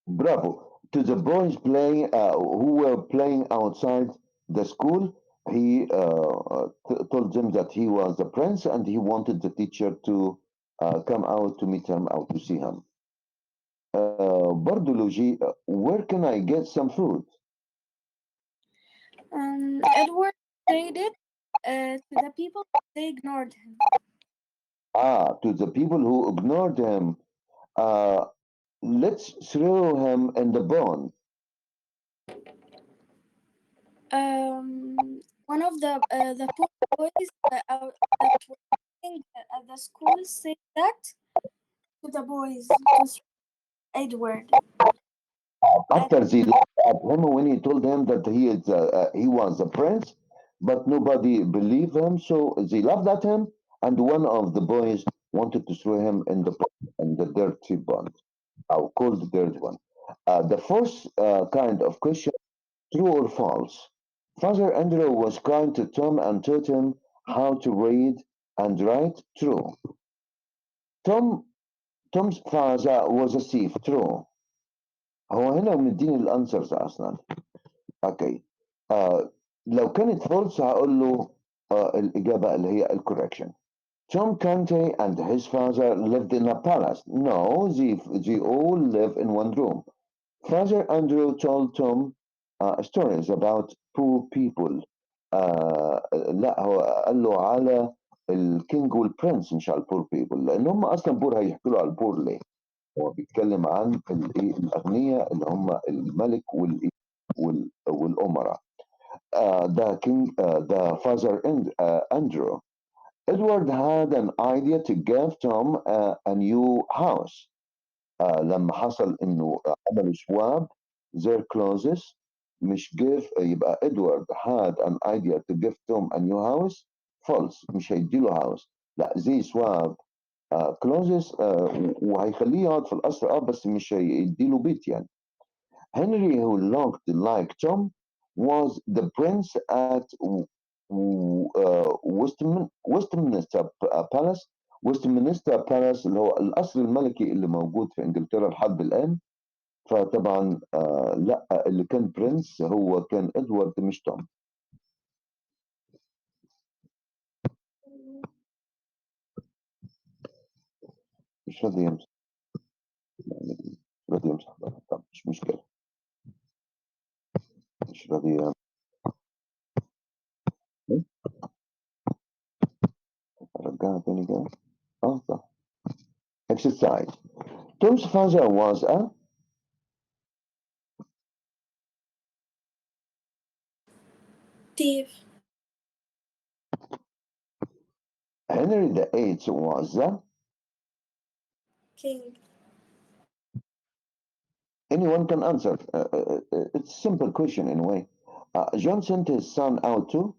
Bravo. To the boys playing who were playing outside the school, he told them that he was the prince and he wanted the teacher to come out to meet him or to see him. برضو Luigi, where can I get some food? Edward said it to the people, they ignored him. To the people who ignored him, uh, let's throw him in the pond. One of the poor boys that were playing at the school said that to the boys, to Edward. After they laughed at him when he told them that he was a prince, but nobody believed him, so they laughed at him, and one of the boys wanted to throw him in the dirty pond, called the dirty one. The first kind of question, true or false? Father Andrew was kind to Tom and taught him how to read and write. True. Tom Tom's father was a thief. True. هو هنا مديني الانسرز اصلا. اوكي. لو كانت فولس هقول له الاجابه اللي هي الكوركشن. Tom Conte and his father lived in a palace. No, they all live in one room. Father Andrew told Tom stories about poor people. لا هو قال له على الكينج والبرنس مش على البور بيبل لان هم اصلا بور هيحكوا له على البور ليه؟ هو بيتكلم عن الايه الاغنياء اللي هم الملك والايه والامراء. The king, the father Andrew. Edward had an idea to give Tom a new house. لما حصل انه عملوا swap their clothes مش give يبقى Edward had an idea to give Tom a new house. false مش هيديله house. لا زي swap clothes وهيخليه يقعد في القصر بس مش هيديله بيت يعني. Henry, who looked like Tom, was the prince at Westminster Palace. Westminster Palace اللي هو القصر الملكي اللي موجود في انجلترا لحد الان. فطبعا لا اللي كان برنس هو كان ادوارد مش توم. مش راضي يمسح مش راضي يمسح طب مش مشكله مش راضي ارجعها تاني كده. صح. Exercise. Tom's father was a Thief. Henry VIII was a King. anyone can answer. It's a simple question in a way. John sent his son out to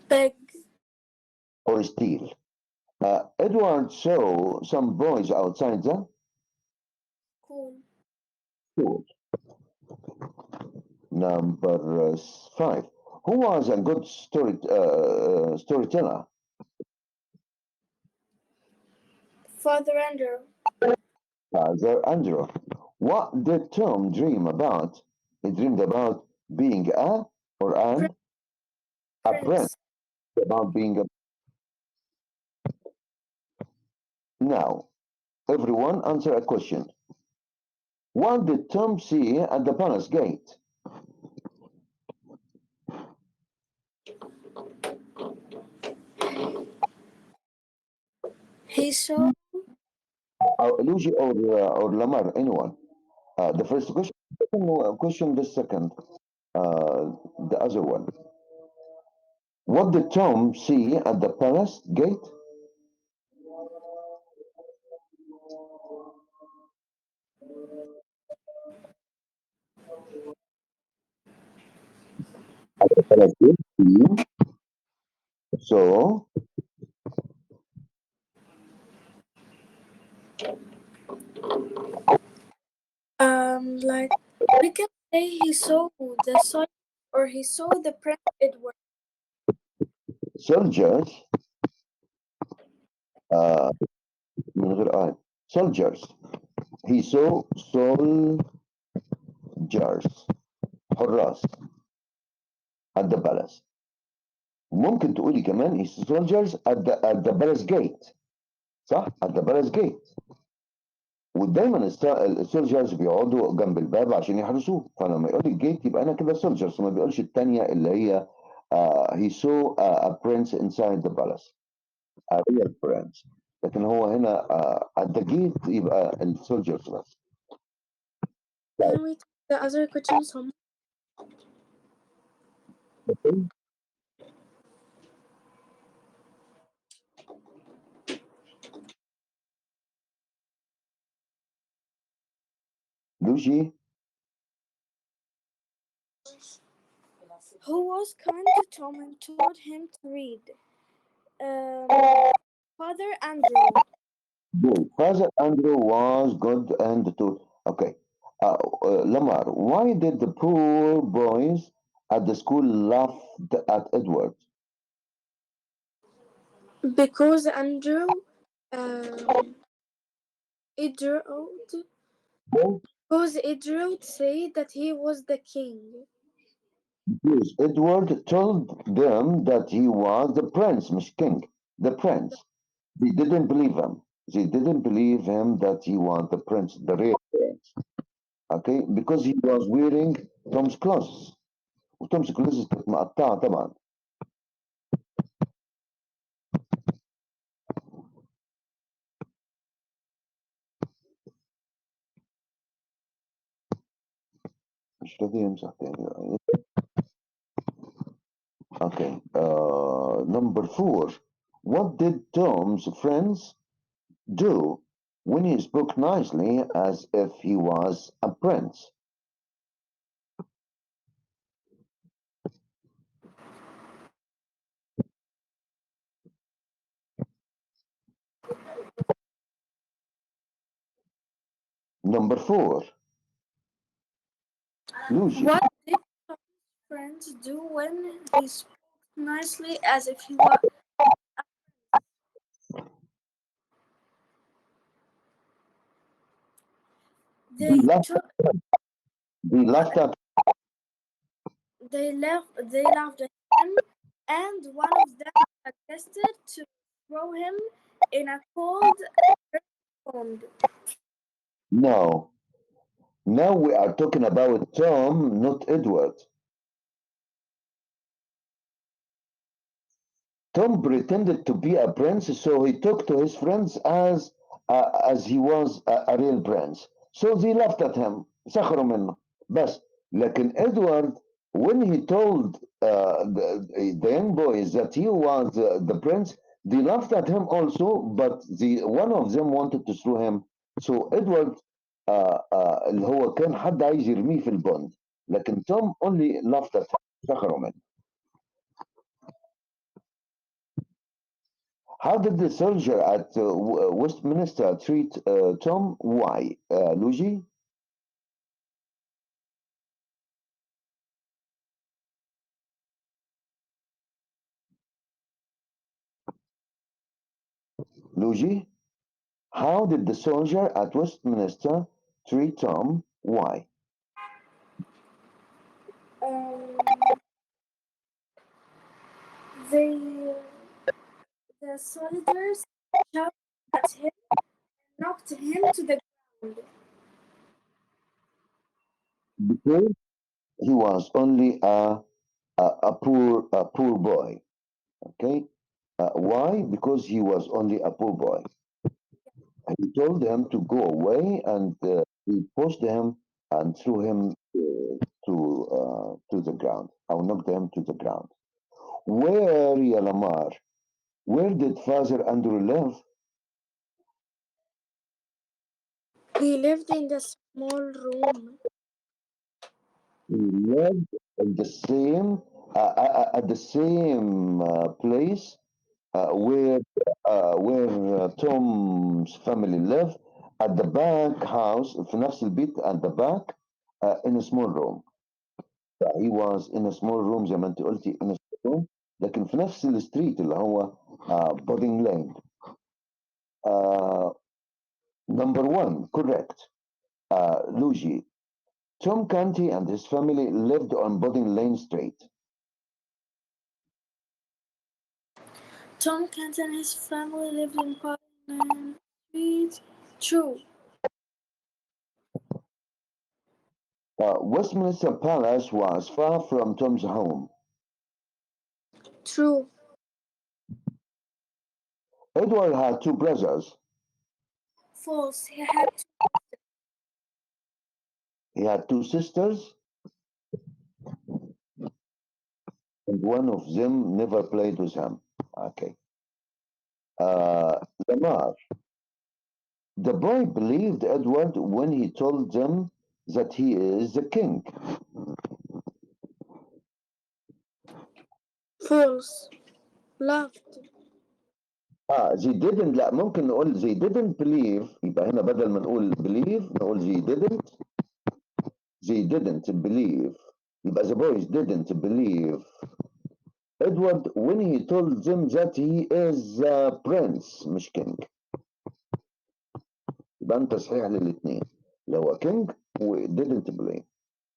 Beg. or steal. Edward saw some boys outside the Cool. school. Number 5. Who was a good storyteller? Father Andrew. Father Andrew. What did Tom dream about? He dreamed about being a or an a prince. Prince. About being a. Now, everyone answer a question. What did Tom see at the palace gate? He saw Luigi or Lamar, anyone? The first question, question the second, the other one. What did Tom see at the palace gate? Palace gate. So, like we can say he saw the sun or he saw the Prince Edward. soldiers, من غير I. Soldiers. He saw soldiers. حراس at the palace. ممكن تقولي كمان he saw soldiers at the palace gate. صح؟ at the palace gate. ودايما السولجرز بيقعدوا جنب الباب عشان يحرسوه، فلما يقول الجيت يبقى انا كده سولجرز، ما بيقولش الثانيه اللي هي he saw a prince inside the palace, a real prince. لكن هو هنا at the gate يبقى السولجرز بس. Can we take the other questions home? Luigi, Who was kind to Tom and taught him to read? Father Andrew. good. Father Andrew was good and taught. Okay. Lamar, why did the poor boys at the school laugh at Edward? Because Andrew, Edward, because Edward said that he was the king. Yes, Edward told them that he was the prince, مش king, the prince. They didn't believe him. They didn't believe him that he was the prince, the real prince. Okay, because he was wearing Tom's clothes. وتوم's clothes كانت مقطعة طبعا. مش راضي يمسح تاني. Okay, number 4. What did Tom's friends do when he spoke nicely as if he was a prince? Number 4. Luigi. What did Tom's friends do when he spoke nicely as if he was? They laughed at they laughed at him, and one of them suggested to throw him in a cold pond. No. Now we are talking about Tom, not Edward. Tom pretended to be a prince, so he talked to his friends as he was a real prince. So they laughed at him. سخروا منه. بس لكن Edward, when he told the young boys that he was the prince, they laughed at him also, but one of them wanted to throw him. So Edward اللي هو كان حد عايز يرميه في البند، لكن Tom only laughed at him. سخروا منه. How did the soldier at Westminster treat Tom? Why? Luigi? Luigi? How did the soldier at Westminster treat Tom? Why? The soldiers shouted at him and knocked him to the ground. because he was only a poor boy. Okay. Why? Because he was only a poor boy. He told him to go away, and he pushed him and threw him to the ground. Or knocked him to the ground. Where, ya Lamar? Where did Father Andrew live? He lived in the small room. He lived in the same at the same place where Tom's family lived, at the back house في نفس البيت at the back in a small room. He was in a small room زي ما انت قلتي in a small room, لكن في نفس الستريت اللي هو بودينج لين. Number one, correct. Luigi, Tom Canty and his family lived on Bodding Lane Street. Tom Kent and his family lived in Parliament Street. True. Westminster Palace was far from Tom's home. True. Edward had two brothers. False. He had two sisters, and one of them never played with him. Okay. Lamar, the boy believed Edward when he told them that he is the king. False. Loved. They didn't. لا ممكن نقول they didn't believe. يبقى هنا بدل ما نقول believe نقول they didn't. They didn't believe. يبقى the boys didn't believe Edward when he told them that he is a prince مش king. يبقى انت صحيح للاثنين. لو هو king we didn't believe.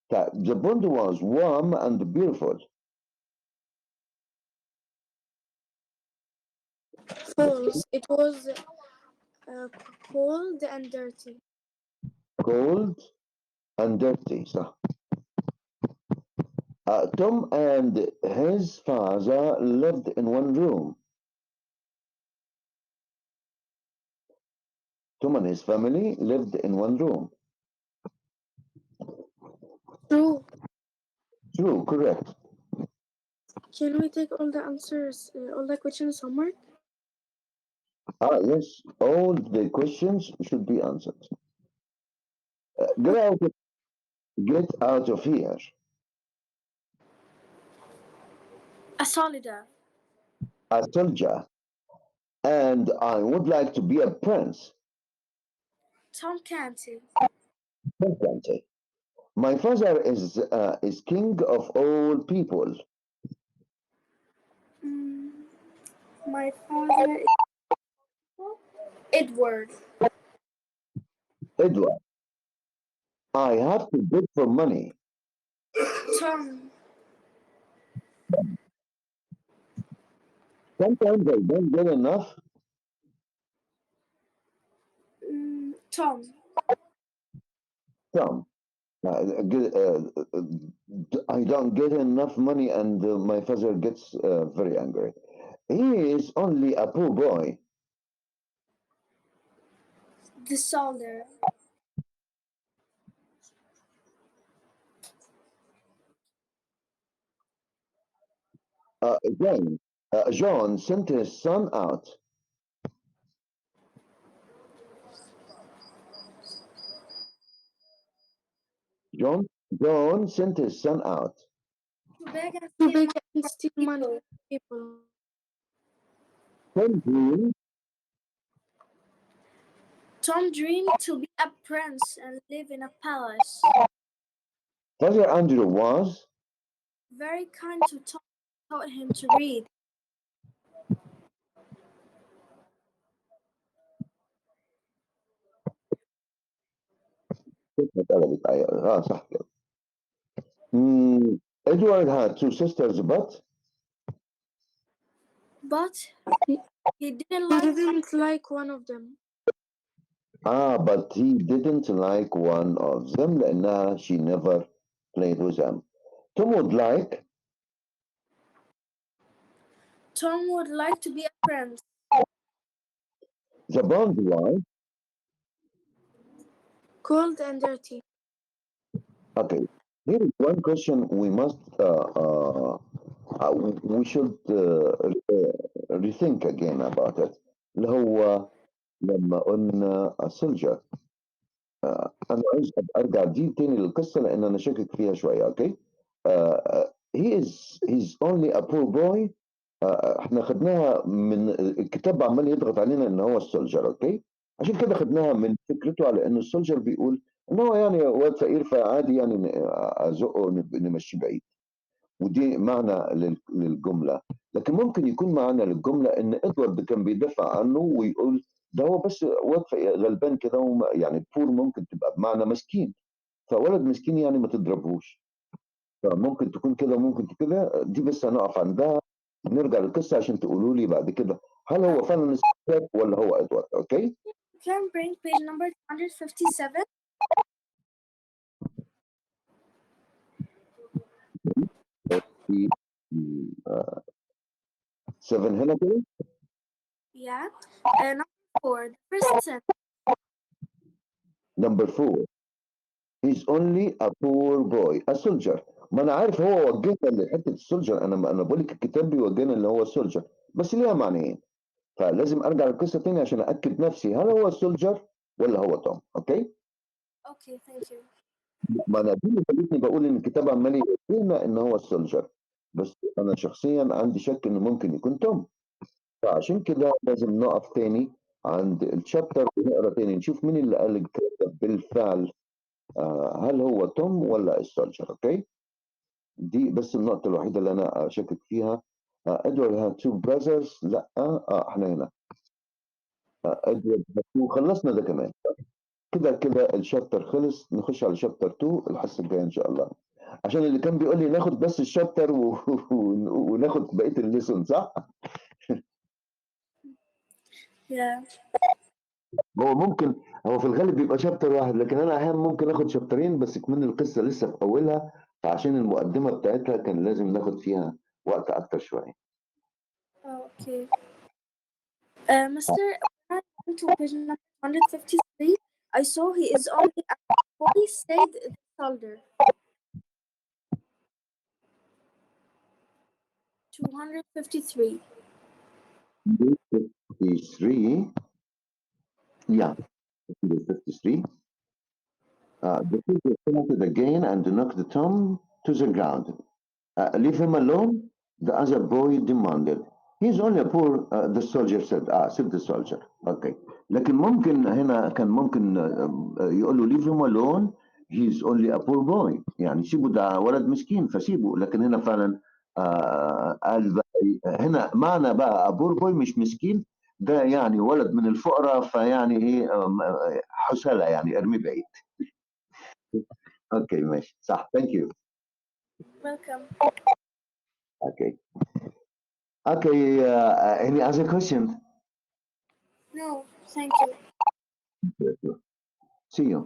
The bond was warm and beautiful. False. It was cold and dirty. Cold and dirty. صح. Tom and his father lived in one room. Tom and his family lived in one room. True. True, correct. Can we take all the answers, all the questions homework? Yes, all the questions should be answered. Get out of here. A soldier. A soldier. And I would like to be a prince. Tom Canty. Definitely. My father is king of all people. My father is Edward. Edward. I have to beg for money. Tom. Sometimes I don't get enough. Tom. Some. I don't get enough money, and my father gets very angry. He is only a poor boy. The soldier. John sent his son out. John sent his son out. To beg and steal money from people. Tom dreamed to be a prince and live in a palace. Father Andrew was Very kind to Tom, taught him to read. صح كده. Edward had two sisters, but he didn't like one of them. but he didn't like one of them لأنها she never played with them. Tom would like to be a friend. the bond was Cold and dirty. okay. Here is one question we must we should rethink again about it. اللي هو لما قلنا soldier. انا عايز ارجع دي تاني للقصه لان انا شاكك فيها شويه. اوكي. he's only a poor boy. احنا خدناها من الكتاب عمال يضغط علينا ان هو السولجر. اوكي. عشان كده خدناها من فكرته على انه السولجر بيقول ان هو يعني واد فقير فعادي يعني ازقه نمشيه بعيد. ودي معنى للجمله. لكن ممكن يكون معنى للجمله ان ادوارد كان بيدافع عنه ويقول ده هو بس واد غلبان كده يعني بور ممكن تبقى بمعنى مسكين. فولد مسكين يعني ما تضربهوش. فممكن تكون كده وممكن كده. دي بس هنقف عندها. نرجع للقصه عشان تقولوا لي بعد كده هل هو فعلا السبب ولا هو ادوارد. اوكي. Can bring page number 257. في 7 هنا كده. Yeah. Number 4. The first sentence. نمبر 4 he's only a poor boy a soldier. ما انا عارف هو وجهنا لحته السولجر. انا بقول لك الكتاب بيوجهنا اللي هو السولجر بس ليها معنيين. فلازم ارجع للقصه تاني عشان اكد نفسي هل هو السولجر ولا هو توم. اوكي. Okay, thank you. ما انا دي اللي خلتني بقول ان الكتاب عمال يوجهنا ان هو السولجر. بس انا شخصيا عندي شك انه ممكن يكون توم. فعشان كده لازم نقف تاني عند الشابتر ونقرا تاني نشوف مين اللي قال الكتاب بالفعل. هل هو توم ولا السولجر. اوكي. دي بس النقطة الوحيدة اللي أنا شاكك فيها. إدوارد had two brothers. لأ. إحنا هنا. إدوارد had two. خلصنا ده كمان. كده كده الشابتر خلص. نخش على شابتر 2 الحصة الجاية إن شاء الله. عشان اللي كان بيقول لي ناخد بس الشابتر وناخد بقية الليسون صح؟ Yeah. هو ممكن هو في الغالب بيبقى شابتر واحد لكن أنا أحيانا ممكن آخد شابترين بس كمان القصة لسه في أولها. فعشان المقدمة بتاعتها كان لازم ناخد فيها وقت أكتر شوية. Okay. Mr. When I went to page number 153, I saw he is only a boy, said the soldier. 253. 53. Yeah. 53. The teacher shouted again and knocked Tom to the ground. Leave him alone, the other boy demanded. He's only a poor, the soldier said. said the soldier. Okay. لكن ممكن هنا كان ممكن يقول له leave him alone, he's only a poor boy. يعني سيبه ده ولد مسكين فسيبه. لكن هنا فعلا قال بقى هنا معنى بقى a poor boy مش مسكين. ده يعني ولد من الفقراء فيعني ايه حسالة يعني ارمي بعيد. اوكي ماشي صح. ثانك يو. Welcome. اوكي. Okay, any other question? No, thank you. See you.